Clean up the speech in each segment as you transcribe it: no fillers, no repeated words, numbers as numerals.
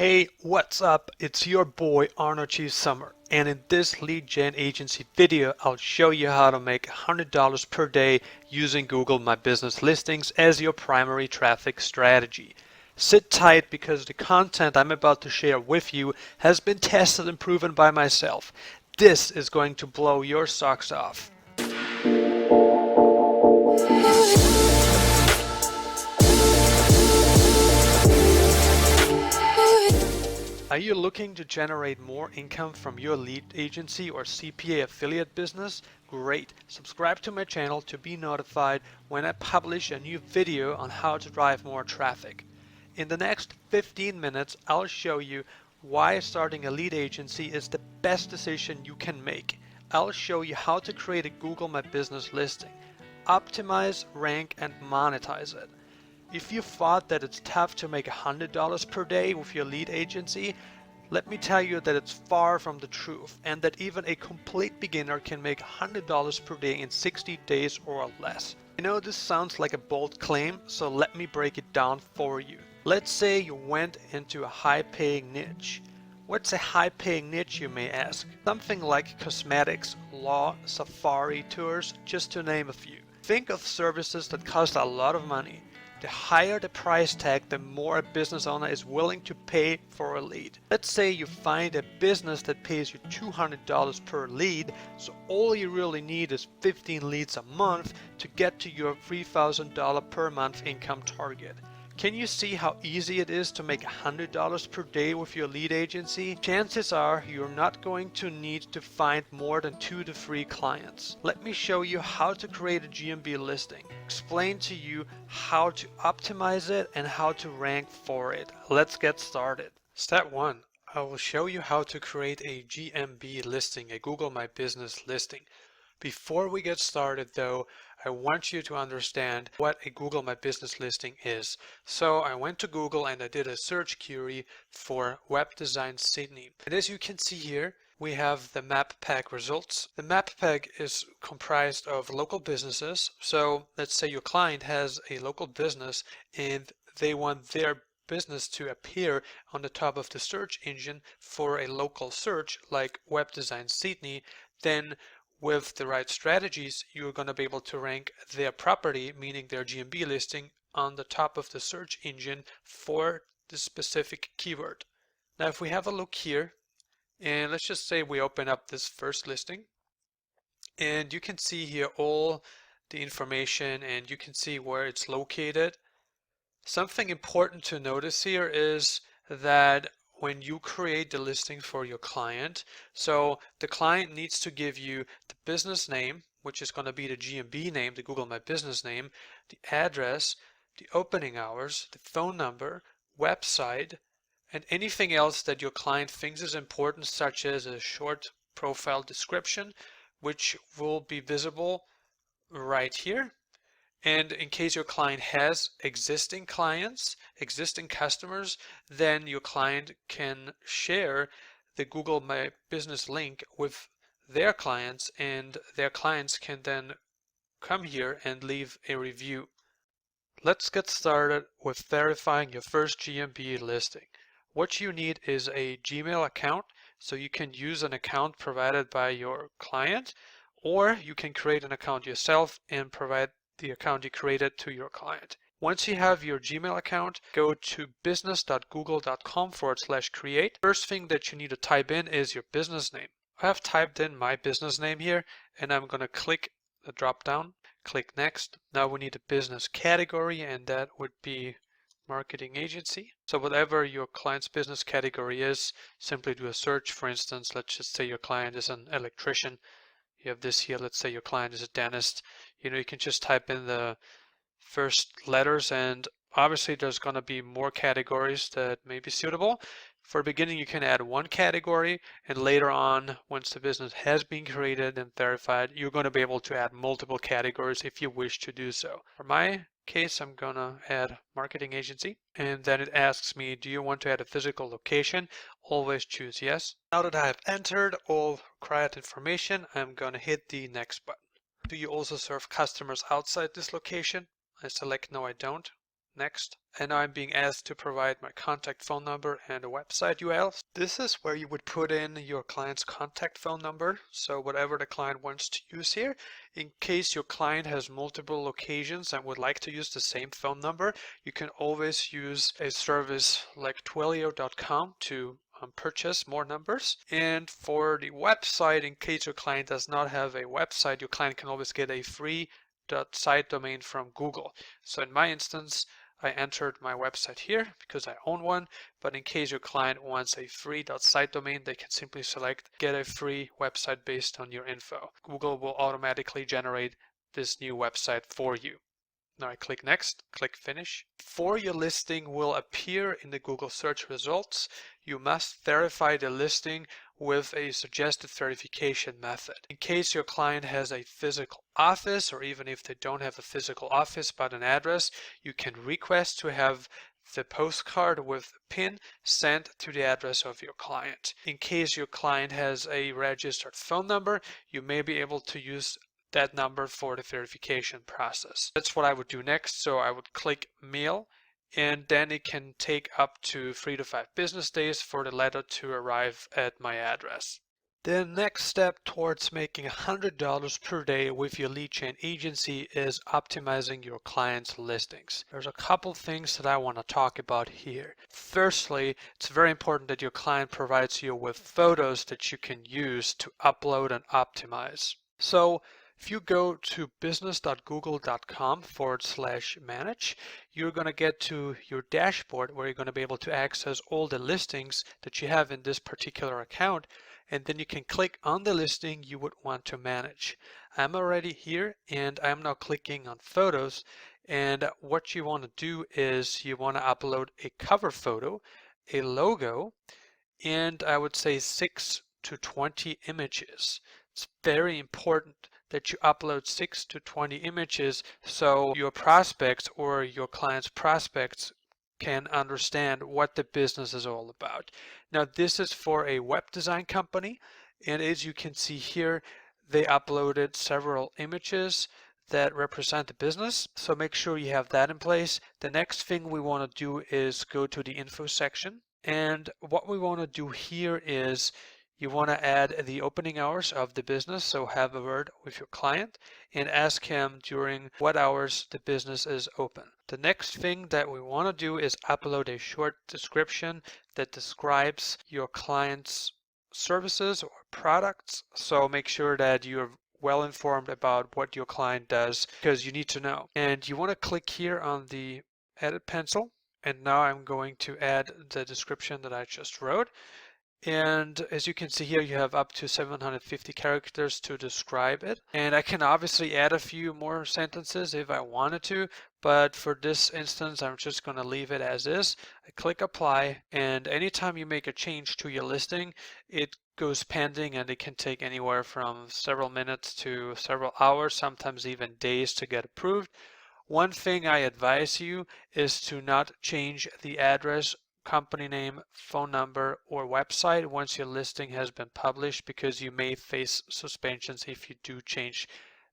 Hey, what's up? It's your boy Arnold G. Summer, and in this lead gen agency video, I'll show you how to make $100 per day using Google My Business listings as your primary traffic strategy. Sit tight because the content I'm about to share with you has been tested and proven by myself. This is going to blow your socks off. Are you looking to generate more income from your lead agency or CPA affiliate business? Great! Subscribe to my channel to be notified when I publish a new video on how to drive more traffic. In the next 15 minutes, I'll show you why starting a lead agency is the best decision you can make. I'll show you how to create a Google My Business listing, optimize, rank, and monetize it. If you thought that it's tough to make $100 per day with your lead agency, let me tell you that it's far from the truth and that even a complete beginner can make $100 per day in 60 days or less. I know this sounds like a bold claim, so let me break it down for you. Let's say you went into a high-paying niche. What's a high-paying niche, you may ask? Something like cosmetics, law, safari tours, just to name a few. Think of services that cost a lot of money. The higher the price tag, the more a business owner is willing to pay for a lead. Let's say you find a business that pays you $200 per lead, so all you really need is 15 leads a month to get to your $3,000 per month income target. Can you see how easy it is to make $100 per day with your lead agency? Chances are you're not going to need to find more than 2 to 3 clients. Let me show you how to create a GMB listing, explain to you how to optimize it and how to rank for it. Let's get started. Step 1. I will show you how to create a GMB listing, a Google My Business listing. Before we get started though, I want you to understand what a Google My Business listing is. So I went to Google and I did a search query for web design Sydney. And as you can see here, we have the map pack results. The map pack is comprised of local businesses. So let's say your client has a local business and they want their business to appear on the top of the search engine for a local search like web design Sydney. Then with the right strategies, you're going to be able to rank their property, meaning their GMB listing, on the top of the search engine for the specific keyword. Now, if we have a look here, and let's just say we open up this first listing, and you can see here all the information and you can see where it's located. Something important to notice here is that when you create the listing for your client, so the client needs to give you the business name, which is going to be the GMB name, the Google My Business name, the address, the opening hours, the phone number, website, and anything else that your client thinks is important, such as a short profile description, which will be visible right here. And in case your client has existing clients, existing customers, then your client can share the Google My Business link with their clients, and their clients can then come here and leave a review. Let's get started with verifying your first GMB listing. What you need is a Gmail account, so you can use an account provided by your client, or you can create an account yourself and provide the account you created to your client. Once you have your Gmail account, go to business.google.com/create. First thing that you need to type in is your business name. I have typed in my business name here, and I'm going to click the drop down, click next. Now we need a business category, and that would be marketing agency. So whatever your client's business category is, simply do a search. For instance, let's just say your client is an electrician. You have this here, let's say your client is a dentist. You can just type in the first letters, and obviously there's going to be more categories that may be suitable. For beginning, you can add one category, and later on, once the business has been created and verified, you're going to be able to add multiple categories if you wish to do so. For my case, I'm going to add marketing agency, and then it asks me, do you want to add a physical location? Always choose yes. Now that I have entered all required information, I'm going to hit the next button. Do you also serve customers outside this location? I select no, I don't. Next. And now I'm being asked to provide my contact phone number and a website URL. This is where you would put in your client's contact phone number, so whatever the client wants to use here. In case your client has multiple locations and would like to use the same phone number, you can always use a service like Twilio.com to purchase more numbers. And for the website, in case your client does not have a website, your client can always get a free .site domain from Google. So in my instance, I entered my website here because I own one, but in case your client wants a free .site domain, they can simply select get a free website based on your info. Google will automatically generate this new website for you. Now I click next, click finish. Before your listing will appear in the Google search results, you must verify the listing with a suggested verification method. In case your client has a physical office, or even if they don't have a physical office but an address, you can request to have the postcard with a PIN sent to the address of your client. In case your client has a registered phone number, you may be able to use that number for the verification process. That's what I would do next. So I would click mail, and then it can take up to 3 to 5 business days for the letter to arrive at my address. The next step towards making $100 per day with your lead gen agency is optimizing your clients' listings. There's a couple things that I want to talk about here. Firstly, it's very important that your client provides you with photos that you can use to upload and optimize. So if you go to business.google.com/manage, you're going to get to your dashboard where you're going to be able to access all the listings that you have in this particular account, and then you can click on the listing you would want to manage. I'm already here and I'm now clicking on photos, and what you want to do is you want to upload a cover photo, a logo, and I would say 6 to 20 images. It's very important that you upload 6 to 20 images so your prospects or your clients' prospects can understand what the business is all about. Now this is for a web design company, and as you can see here, they uploaded several images that represent the business, so make sure you have that in place. The next thing we want to do is go to the info section, and what we want to do here is you want to add the opening hours of the business, so have a word with your client and ask him during what hours the business is open. The next thing that we want to do is upload a short description that describes your client's services or products, so make sure that you're well informed about what your client does because you need to know. And you want to click here on the edit pencil, and now I'm going to add the description that I just wrote. And as you can see here, you have up to 750 characters to describe it. And I can obviously add a few more sentences if I wanted to, but for this instance, I'm just going to leave it as is. I click apply, and anytime you make a change to your listing, it goes pending, and it can take anywhere from several minutes to several hours, sometimes even days to get approved. One thing I advise you is to not change the address, company name, phone number, or website once your listing has been published, because you may face suspensions if you do change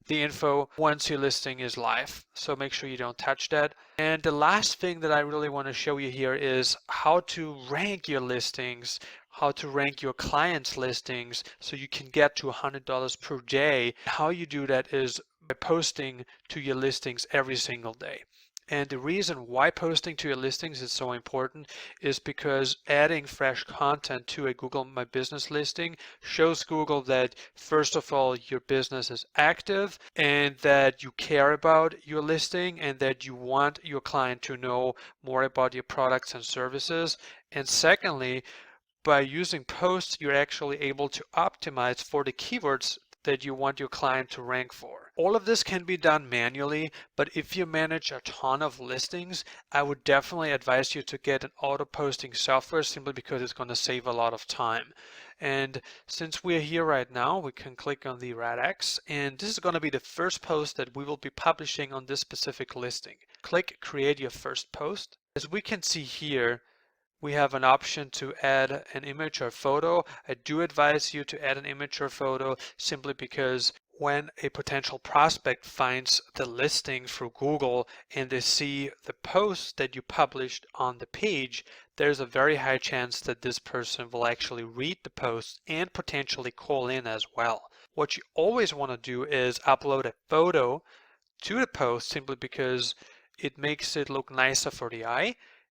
the info once your listing is live. So make sure you don't touch that. And the last thing that I really want to show you here is how to rank your listings, how to rank your clients' listings so you can get to $100 per day. How you do that is by posting to your listings every single day. And the reason why posting to your listings is so important is because adding fresh content to a Google My Business listing shows Google that, first of all, your business is active and that you care about your listing and that you want your client to know more about your products and services. And secondly, by using posts, you're actually able to optimize for the keywords that you want your client to rank for. All of this can be done manually, but if you manage a ton of listings, I would definitely advise you to get an auto posting software, simply because it's going to save a lot of time. And since we're here right now, we can click on the red X, and this is going to be the first post that we will be publishing on this specific listing. Click create your first post. As we can see here, we have an option to add an image or photo. I do advise you to add an image or photo simply because when a potential prospect finds the listing through Google and they see the post that you published on the page, there's a very high chance that this person will actually read the post and potentially call in as well. What you always want to do is upload a photo to the post simply because it makes it look nicer for the eye.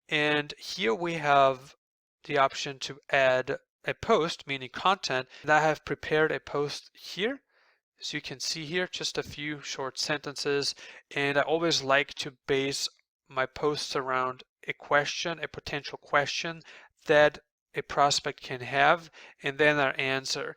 And here we have the option to add a post, meaning content. And I have prepared a post here. As you can see here, just a few short sentences. And I always like to base my posts around a question, a potential question that a prospect can have, and then I answer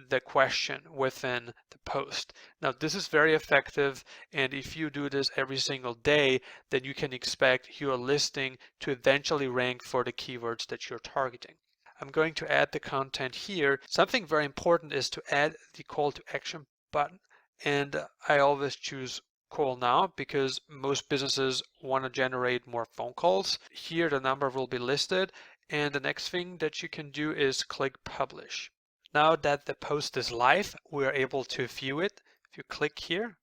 the question within the post. Now, this is very effective, and if you do this every single day, then you can expect your listing to eventually rank for the keywords that you're targeting. I'm going to add the content here. Something very important is to add the call to action button, and I always choose call now because most businesses want to generate more phone calls. Here the number will be listed, and the next thing that you can do is click publish. Now that the post is live, we are able to view it. If you click here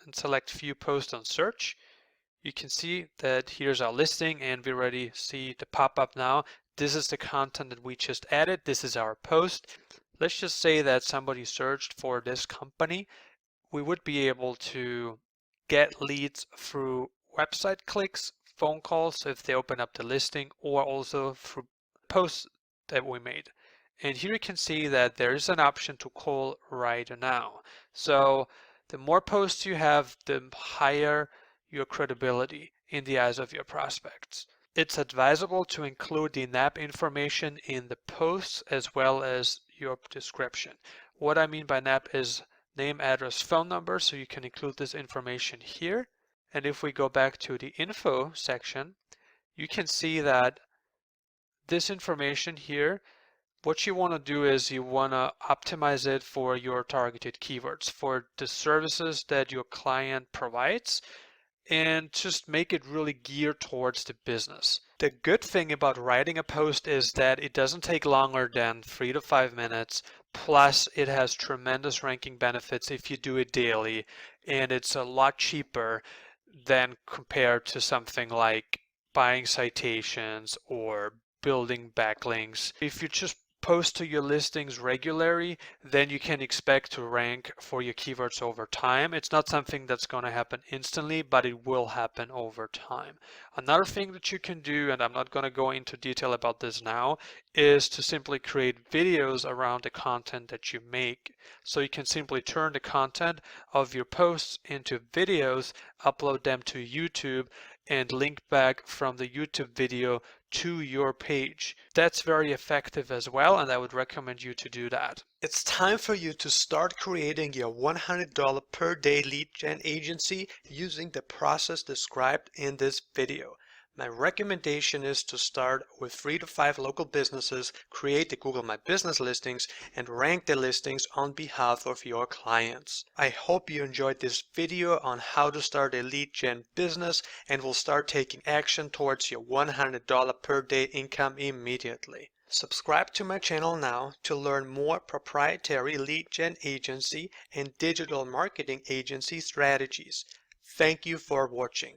and select view post on search, you can see that here's our listing, and we already see the pop-up now. This is the content that we just added. This is our post. Let's just say that somebody searched for this company. We would be able to get leads through website clicks, phone calls if they open up the listing, or also through posts that we made. And here you can see that there is an option to call right now. So the more posts you have, the higher your credibility in the eyes of your prospects. It's advisable to include the NAP information in the posts as well as your description. What I mean by NAP is name, address, phone number, so you can include this information here. And if we go back to the info section, you can see that this information here, what you want to do is you want to optimize it for your targeted keywords, for the services that your client provides, and just make it really geared towards the business. The good thing about writing a post is that it doesn't take longer than 3 to 5 minutes, plus it has tremendous ranking benefits if you do it daily, and it's a lot cheaper than compared to something like buying citations or building backlinks. If you just post to your listings regularly, then you can expect to rank for your keywords over time. It's not something that's going to happen instantly, but it will happen over time. Another thing that you can do, and I'm not going to go into detail about this now, is to simply create videos around the content that you make. So you can simply turn the content of your posts into videos, upload them to YouTube, and link back from the YouTube video to your page. That's very effective as well, and I would recommend you to do that. It's time for you to start creating your $100 per day lead gen agency using the process described in this video. My recommendation is to start with 3 to 5 local businesses, create the Google My Business listings, and rank the listings on behalf of your clients. I hope you enjoyed this video on how to start a lead gen business and will start taking action towards your $100 per day income immediately. Subscribe to my channel now to learn more proprietary lead gen agency and digital marketing agency strategies. Thank you for watching.